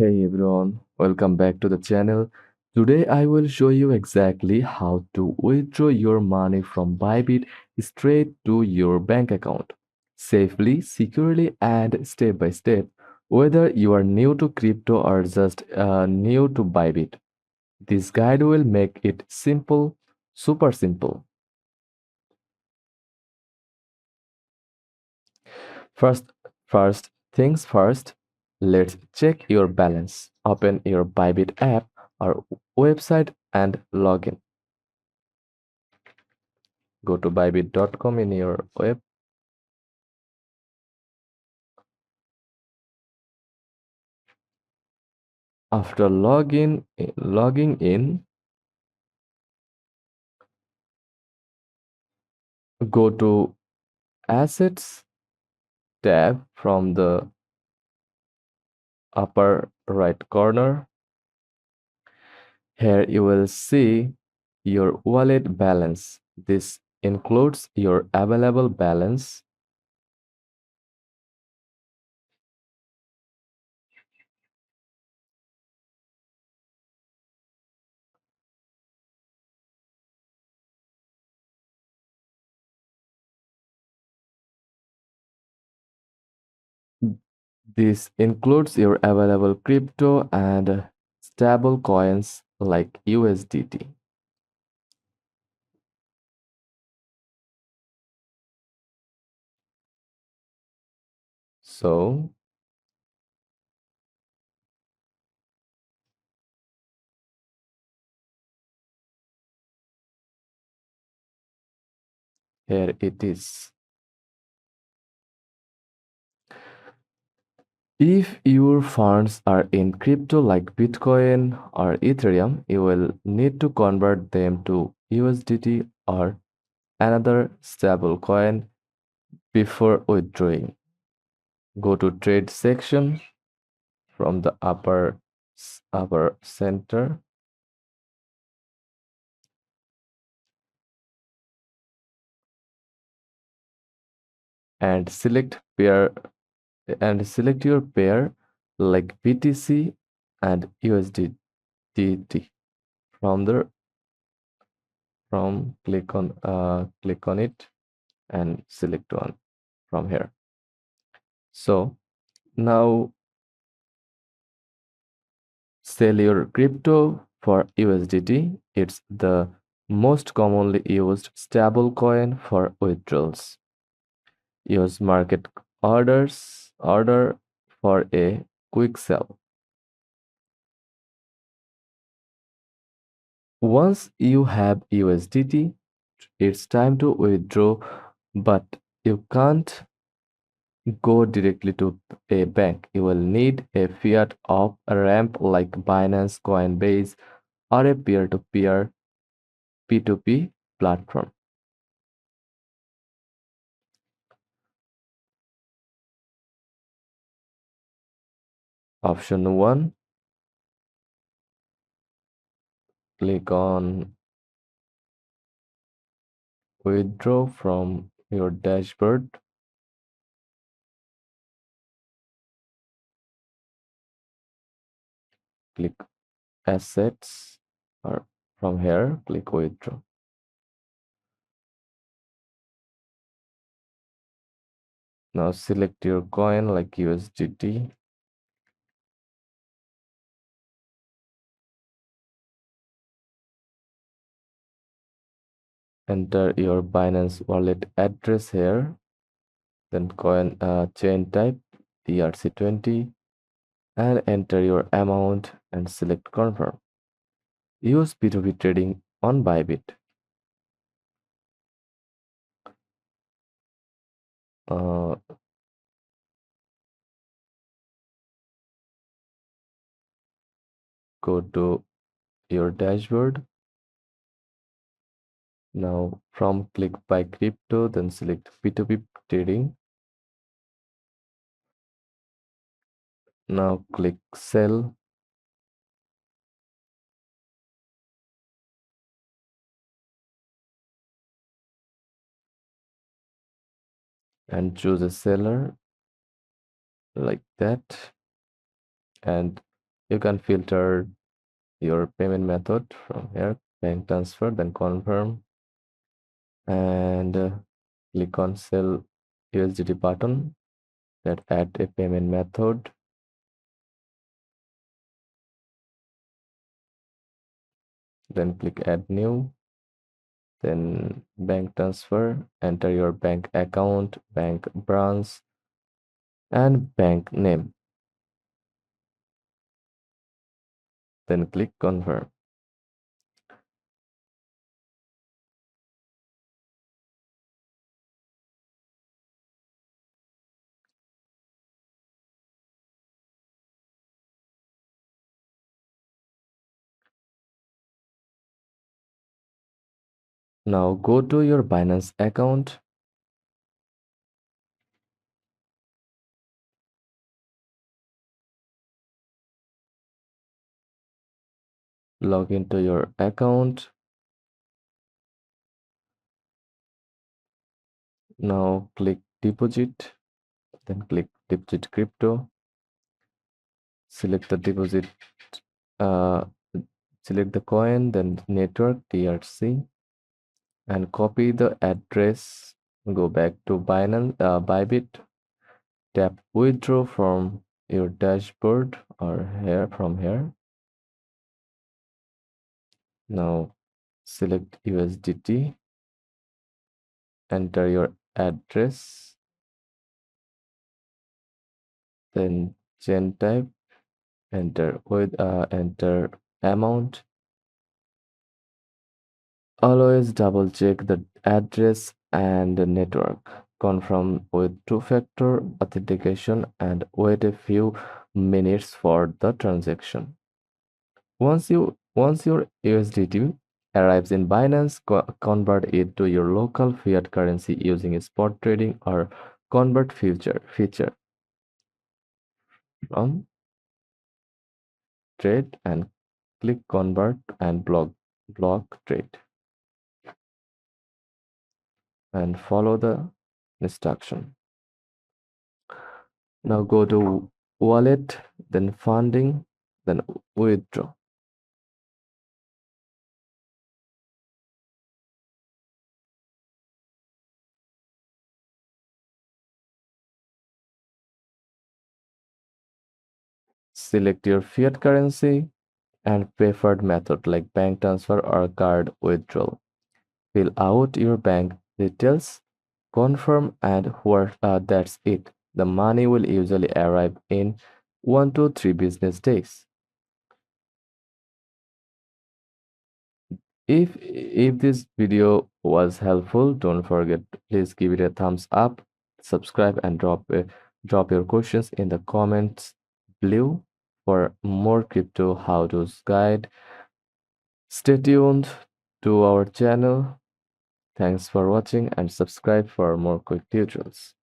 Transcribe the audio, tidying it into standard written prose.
Hey everyone, welcome back to the channel. Today I will show you exactly how to withdraw your money from ByBit straight to your bank account safely, securely, and step by step. Whether you are new to crypto or just new to ByBit, this guide will make it simple, super simple. First, first things first, let's check your balance. Open your ByBit app or website and log in. Go to bybit.com in your web. After logging in, go to Assets tab from the upper right corner. Here you will see your wallet balance. This includes your available balance. This includes your available crypto and stable coins like USDT. So here it is. If your funds are in crypto like Bitcoin or Ethereum, you will need to convert them to USDT or another stable coin before withdrawing. Go to trade section from the upper center and select your pair like BTC and USDT from the from click on it and select one from here. So now sell your crypto for USDT. It's the most commonly used stable coin for withdrawals. Use market order for a quick sell. Once you have USDT, it's time to withdraw, but you can't go directly to a bank. You will need a fiat off ramp like Binance, Coinbase, or a peer-to-peer P2P platform. Option 1, click on withdraw from your dashboard. Click assets or from here, click withdraw. Now select your coin like USDT. Enter your Binance wallet address here. Then coin chain type ERC20 and enter your amount and select confirm. Use P2P trading on ByBit. Uh, go to your dashboard. Now from click buy crypto, then select P2P trading. Now click sell. And choose a seller like that. And You can filter your payment method from here, bank transfer, then confirm, and click on sell USDT button that add a payment method. Then click add new, then bank transfer, enter your bank account, bank branch, and bank name. Then click confirm. Now go to your Binance account, log into your account. Now click deposit, then click deposit crypto. Select the deposit, uh, select the coin, then network TRC, and copy the address. Go back to Binance, ByBit, tap withdraw from your dashboard or here from here. Now select USDT, enter your address, then chain type, enter amount. Always double check the address and the network. Confirm with two-factor authentication and wait a few minutes for the transaction. Once your USDT arrives in Binance, convert it to your local fiat currency using a spot trading or convert feature from trade and click convert and block trade and follow the instruction. Now go to wallet, then funding, then withdraw. Select your fiat currency and preferred method like bank transfer or card withdrawal. Fill out your bank details, confirm, and that's it. The money will usually arrive in 1 to 3 business days. If this video was helpful, don't forget, please give it a thumbs up, subscribe, and drop your questions in the comments below for more crypto how-tos guide. Stay tuned to our channel. Thanks for watching and subscribe for more quick tutorials.